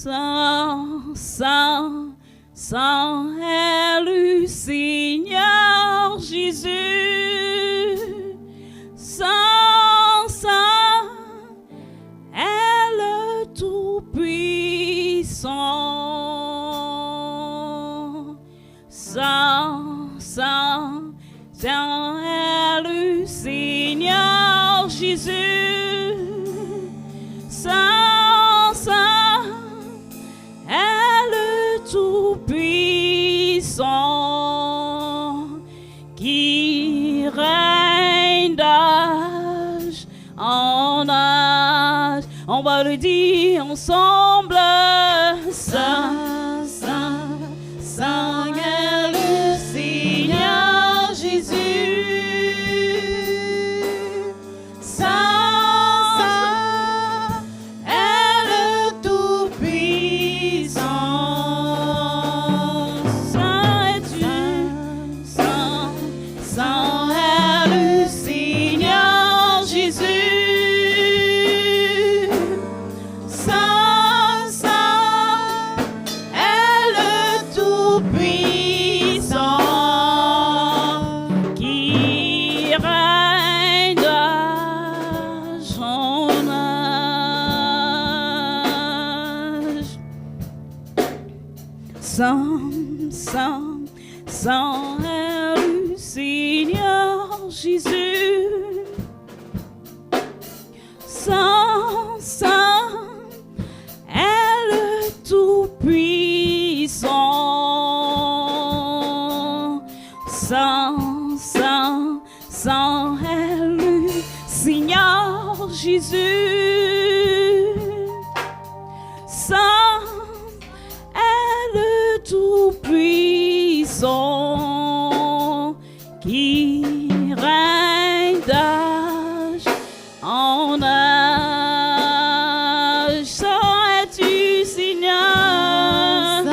Saint, Saint, Saint est le Seigneur Jésus. Saint, Saint est le Tout-Puissant. Saint, Saint, Saint est le Seigneur Jésus. Saint, Saint est le Tout-Puissant qui règne d'âge en âge. On va le dire ensemble. Saint, Saint, Saint est le Seigneur Jésus. Saint, Saint est le Tout-Puissant. Saint es-tu, Saint, Saint est le Seigneur Jésus. Saint, Saint est le Tout-Puissant qui règne d'âge en âge. Saint, Saint, Saint est le Seigneur Jésus. Saint, Saint est le Tout-Puissant. Saint, Saint, Saint est le Seigneur Jésus. Saint est le Tout-Puissant qui règne d'âge en âge. Saint es-tu, Seigneur.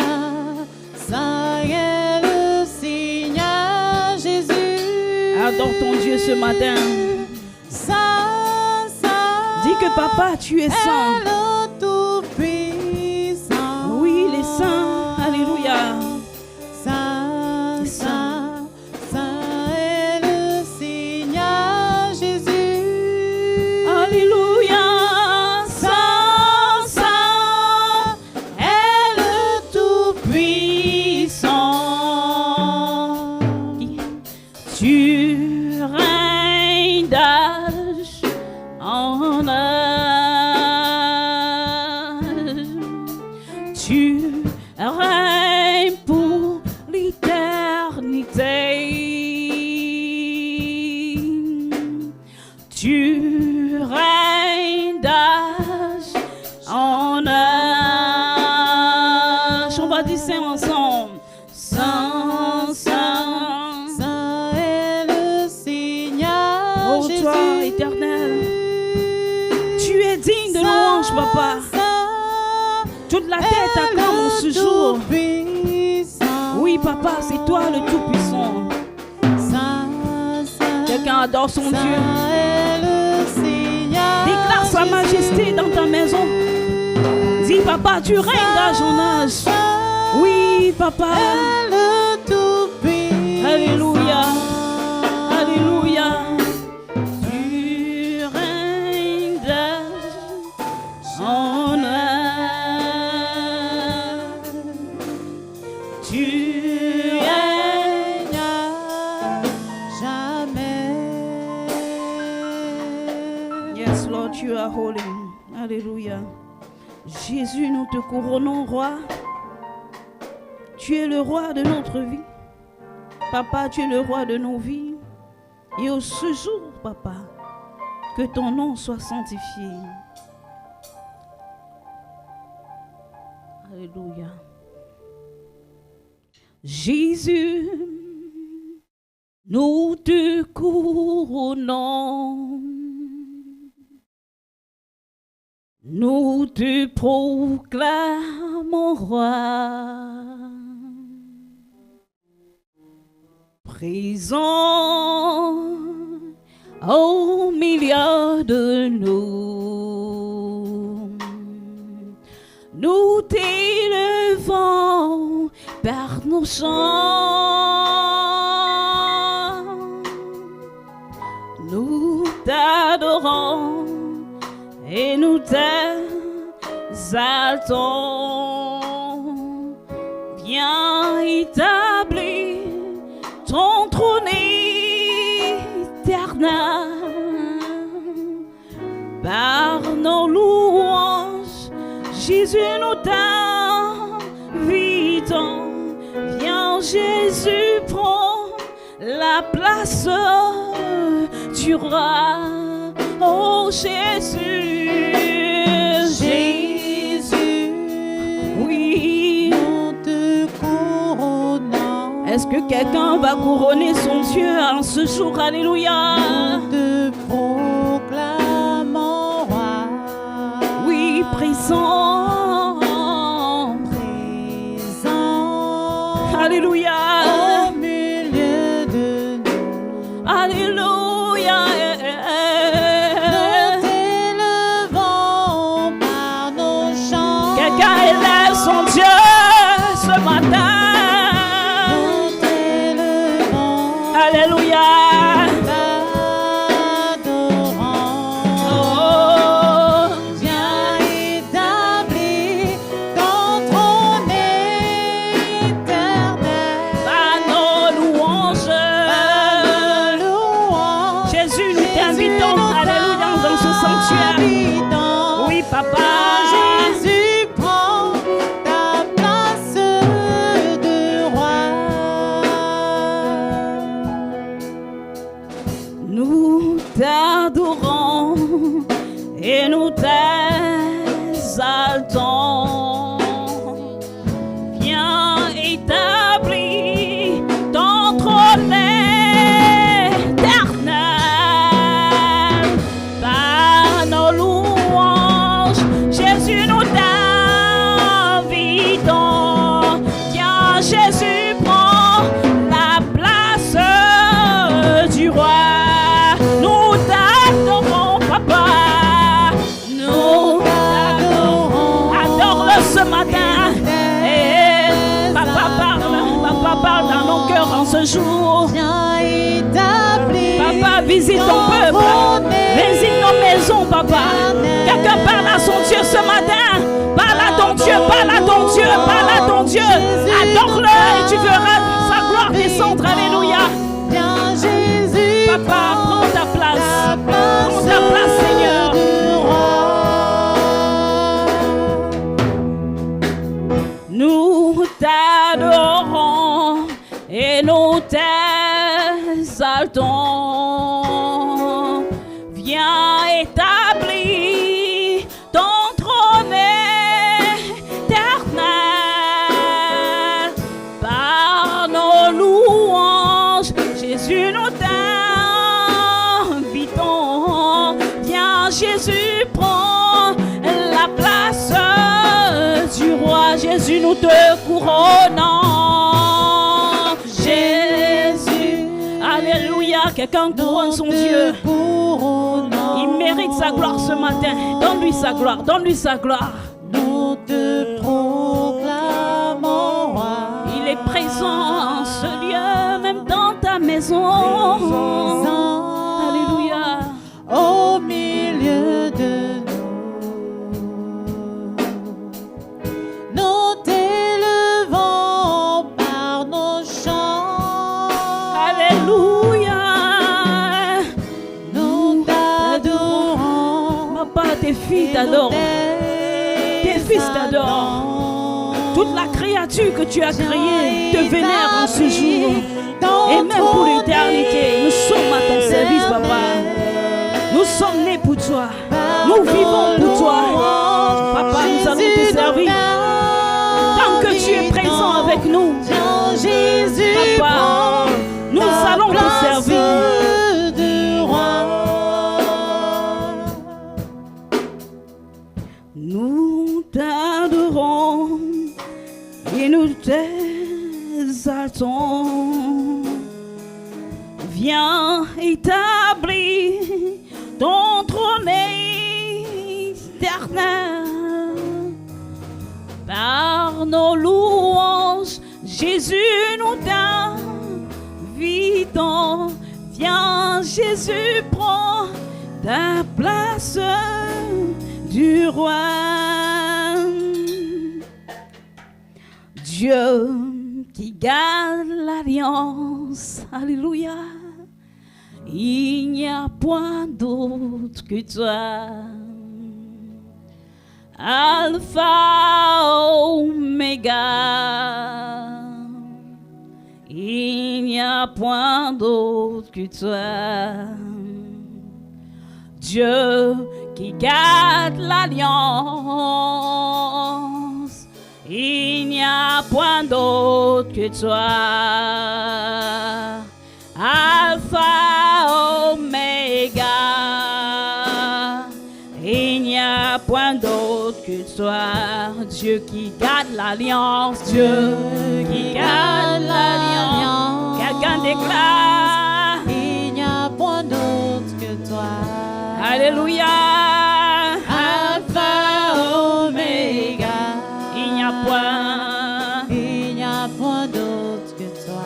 Saint est le Seigneur Jésus. Adore ton Dieu ce matin. Saint, Saint Dis que papa, tu es saint. est le Tout-Puissant. Oui, il est saint. Alléluia. Saint, Saint, Saint est le Seigneur Jésus. Alléluia. Saint, Saint est le Tout-Puissant. Tu règnes d'âge en âge. Tu règnes pour l'éternité. Tu règnes d'âge en âge. On va dire ça ensemble. Saint, Saint, Saint est le Seigneur oh Jésus. toi, éternel, tu es digne de louange, papa. Toute la terre t'acclame en ce jour. Oui, papa, c'est toi le Tout-Puissant. Quelqu'un adore son Dieu. Déclare sa majesté dans ta maison. Dis, papa, tu règnes d'âge en âge. Oui, papa. Alléluia. Alléluia. Tu règnes d'âge en âge. Tu règnes jamais. Yes, Lord, you are holy. Alléluia. Jésus, nous te couronnons, roi. Tu es le roi de notre vie. Papa, tu es le roi de nos vies. Et au ce jour, papa, que ton nom soit sanctifié. Alléluia. Jésus, nous te couronnons. Nous te proclamons roi. Présent au milieu de nous. Nous t'élevons par nos chants. Nous t'adorons et nous t'exaltons. Viens établir ton trône éternel par nos louanges. Jésus, nous t'invitons. Viens, Jésus, prends la place du roi. Oh Jésus, Jésus, oui, nous te couronnons. Est-ce que quelqu'un va couronner son Dieu en ce jour? Alléluia. Nous te proclamons roi. Oui, présent. Présent. Alléluia. Au milieu de nous. Alléluia. Nous t'élevons par nos chants. Quelqu'un élève son Dieu ce matin. Nous t'élevons, Alléluia. t'adorons. Oh, Viens établir ton trône éternel. par nos louanges. Par nos louanges. Jésus, nous t'invitons. Alléluia, dans ce sanctuaire. T'invitons. Oui, papa. Jésus, prends ta place de roi. Nous t'adorons et nous t'exaltons. Viens établir ton trône éternel par nos louanges. Jésus, nous t'invitons. Viens, Jésus, prends la place du roi. Nous t'adorons, papa. Nous t'adorons. Adore-le ce matin. Et papa parle dans nos cœurs en ce jour. Viens établir Papa, visite ton peuple. Visite nos maisons, papa. Quelqu'un parle à son Dieu ce matin. Parle à ton Dieu, parle à ton Dieu, parle à ton Dieu. Adore-le et tu verras sa gloire descendre. Alléluia. Viens Jésus, Papa, prends ta place. Prends ta place place, Seigneur. de roi. Nous t'adorons et nous t'exaltons. Viens établir ton trône éternel par nos louanges. Jésus, nous t'invitons. Viens, Jésus, prends la place du roi. Jésus, nous te couronnons. Jésus, alléluia. Quelqu'un couronne son Dieu. Il mérite sa gloire ce matin. Donne-lui sa gloire, donne-lui sa gloire. Nous te proclamons roi. Il est présent en ce lieu, même dans ta maison. Alléluia. Au milieu de nous. Nous t'élevons par nos chants. Alléluia. Nous t'adorons. Papa, tes filles t'adorent. Tes fils t'adorent. Toute la créature que tu as créée te vénère en ce jour. Et même pour l'éternité, nous sommes à ton service, papa. Nous sommes nés pour toi. Nous vivons pour toi. Papa, nous allons te servir. Tant que tu es présent avec nous, papa, nous allons te servir. Nous t'adorons et nous t'exaltons. Viens établir ton trône éternel car nos louanges, Jésus nous t'invitons. Viens, Jésus, prends ta place du roi. Dieu qui garde l'alliance, alléluia. Il n'y a point d'autre que toi. Alpha, Oméga. Il n'y a point d'autre que toi. Dieu qui garde l'alliance. Il n'y a point d'autre que toi. Alpha, Oméga. Il n'y a point d'autre que toi. Dieu qui garde l'alliance. Dieu qui garde l'alliance. Quelqu'un déclare. Il n'y a point d'autre que toi. Alléluia. Alpha, Oméga. Il n'y a point d'autre que toi.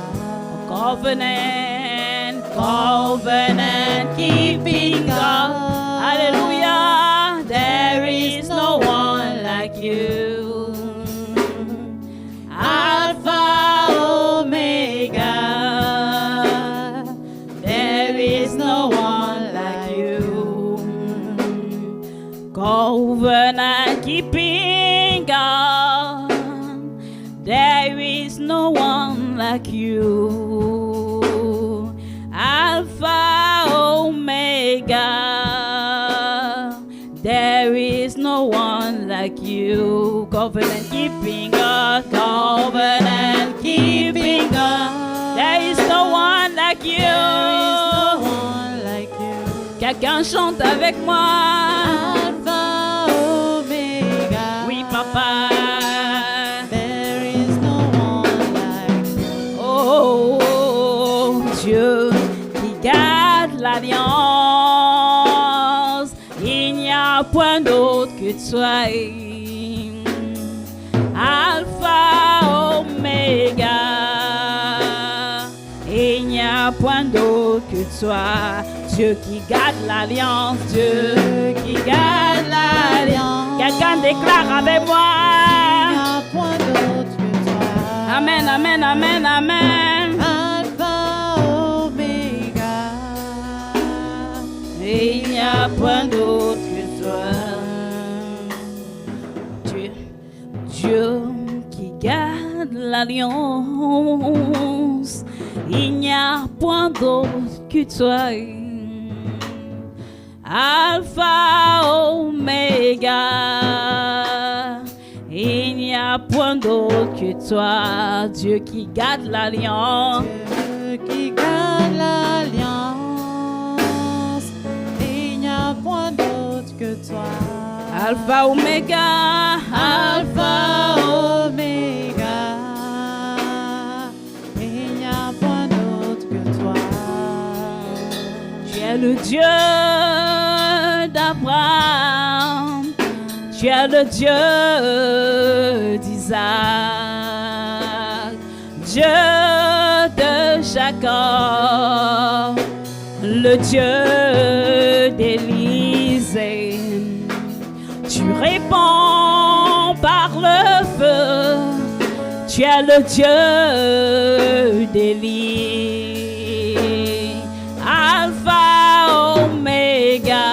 Covenant keeping God. Hallelujah. There is no one like you. Alpha, Omega. There is no one like you. Covenant keeping God. There is no one like you. Alpha, Omega. There is no one like you. Covenant keeping God. Covenant keeping God. There is no one like you. Quelqu'un chante avec moi. Alpha, Omega. Oui, papa. There is no one like you. Oh, Dieu qui garde l'alliance. Il n'y a point d'autre que toi. Alpha, Omega. Il n'y a point d'autre que toi. Dieu qui garde l'alliance. Dieu qui garde l'alliance. Quelqu'un déclare avec moi. Il n'y a point d'autre que toi. Amen, amen, amen, amen. Alpha, Omega. Et il n'y a point d'autre que toi. Dieu qui garde l'alliance. Il n'y a point d'autre que toi. Alpha, Omega. Il n'y a point d'autre que toi. Dieu qui garde l'alliance. Dieu qui garde l'alliance. Il n'y a point d'autre que toi. Alpha, Omega. Alpha, Omega. Il n'y a point d'autre que toi. Tu es le Dieu d'Abraham. Tu es le Dieu d'Isaac. Dieu de Jacob. Le Dieu d'Élisée. Tu réponds par le feu. Tu es le Dieu d'Élie. Alpha, Omega.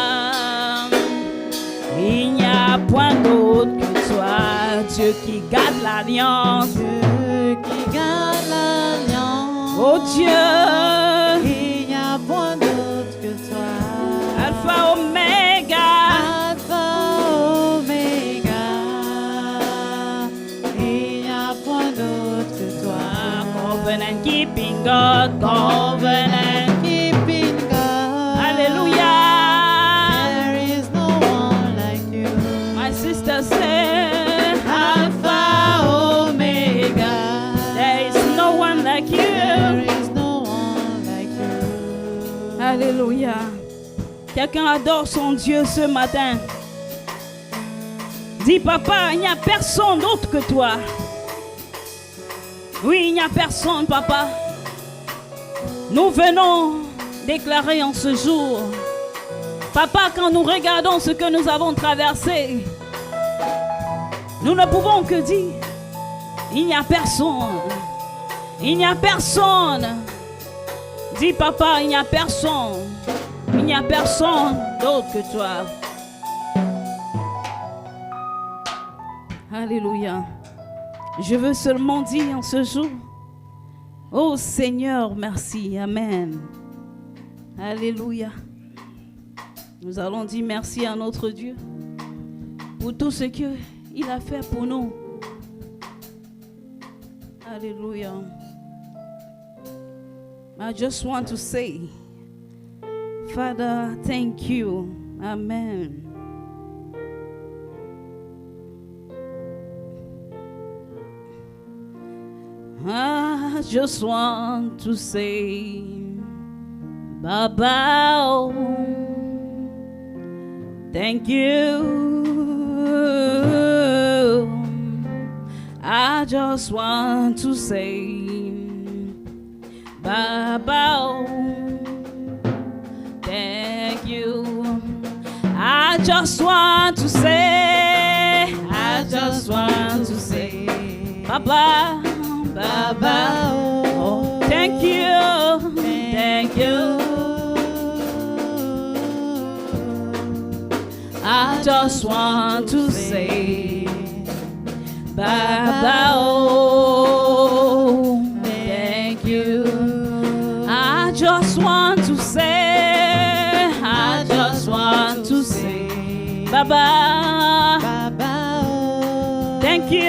Il n'y a point d'autre que toi. Dieu qui garde l'alliance. Dieu qui garde l'alliance. Oh Dieu. Il n'y a point d'autre que toi. Alpha, Omega. Alpha, Omega. Il n'y a point d'autre que toi. Covenant keeping God. Covenant keeping God. Hallelujah. There is no one like you. My sister said, Alpha, Omega. there is no one like There you. is no one like you. Alléluia. Quelqu'un adore son Dieu ce matin. Dis papa, il n'y a personne d'autre que toi. Oui, il n'y a personne, papa. Nous venons déclarer en ce jour, papa, quand nous regardons ce que nous avons traversé, nous ne pouvons que dire, il n'y a personne. Il n'y a personne. Dis papa, il n'y a personne. Il n'y a personne d'autre que toi. Alléluia. Je veux seulement dire en ce jour, oh Seigneur, merci. Amen. Alléluia. Nous allons dire merci à notre Dieu pour tout ce qu'il a fait pour nous. Alléluia. I just want to say, Father, thank you. Amen. I just want to say, Baba, thank you. I just want to say, Baba, thank you. I just want to say, Baba, Baba, oh, thank you, thank you. I just want to say, Baba, oh, thank you. I just want to say, Baba, Baba, oh, thank you.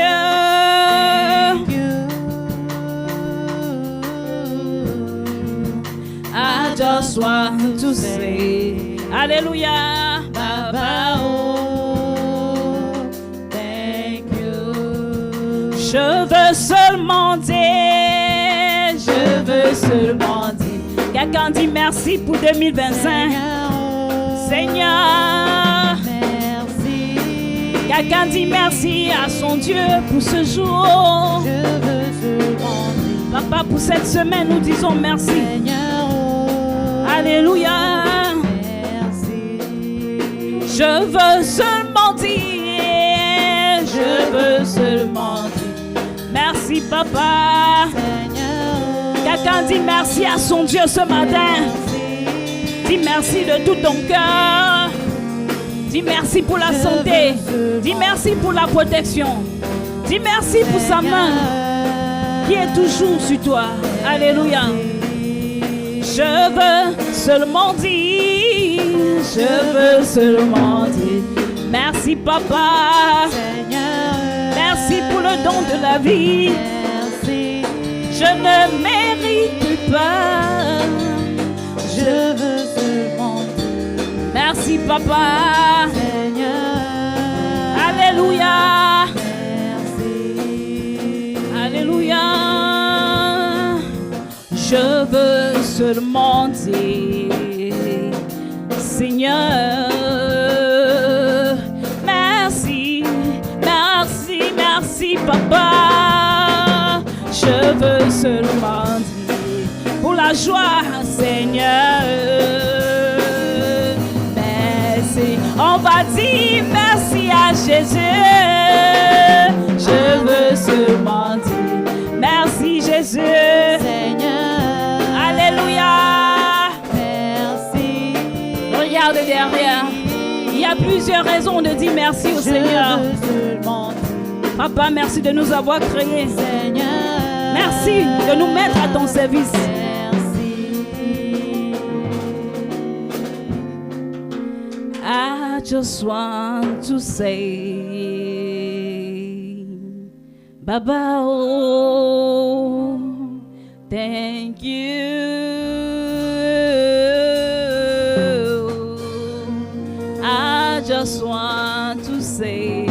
I just want to say, Alléluia, Baba, oh, thank you. je veux seulement dire, quelqu'un dit merci pour 2025. Seigneur, merci. Quelqu'un dit merci à son Dieu pour ce jour. Je veux seulement dire, Papa, pour cette semaine, nous disons merci. Seigneur, oh, Alléluia. merci. Je veux seulement dire, merci, Papa. Seigneur, oh, Quelqu'un dit merci à son Dieu ce matin. Dis merci de tout ton cœur. Dis merci pour la santé. Dis merci pour la protection. Dis merci pour sa main qui est toujours sur toi. Alléluia. Je veux seulement dire, merci Papa. Merci pour le don de la vie. Je ne mérite pas. je veux seulement dire, Merci Papa. Seigneur, Alléluia. merci. Alléluia. Je veux seulement dire, Seigneur, merci, merci, merci Papa. Je veux seulement dire pour la joie, Seigneur. Merci, on va dire merci à Jésus. Je veux seulement dire merci Jésus. Seigneur, Alléluia. merci. Regarde derrière. Il y a plusieurs raisons de dire merci au Seigneur. Je veux seulement dire, Papa, merci de nous avoir créés. Seigneur, Merci de nous mettre à ton service. merci. I just want to say, Baba, oh, thank you. I just want to say,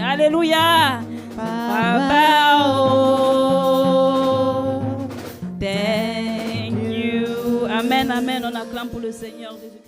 Alléluia. Baba, oh, thank you. Amen, amen. On acclame pour le Seigneur Jésus.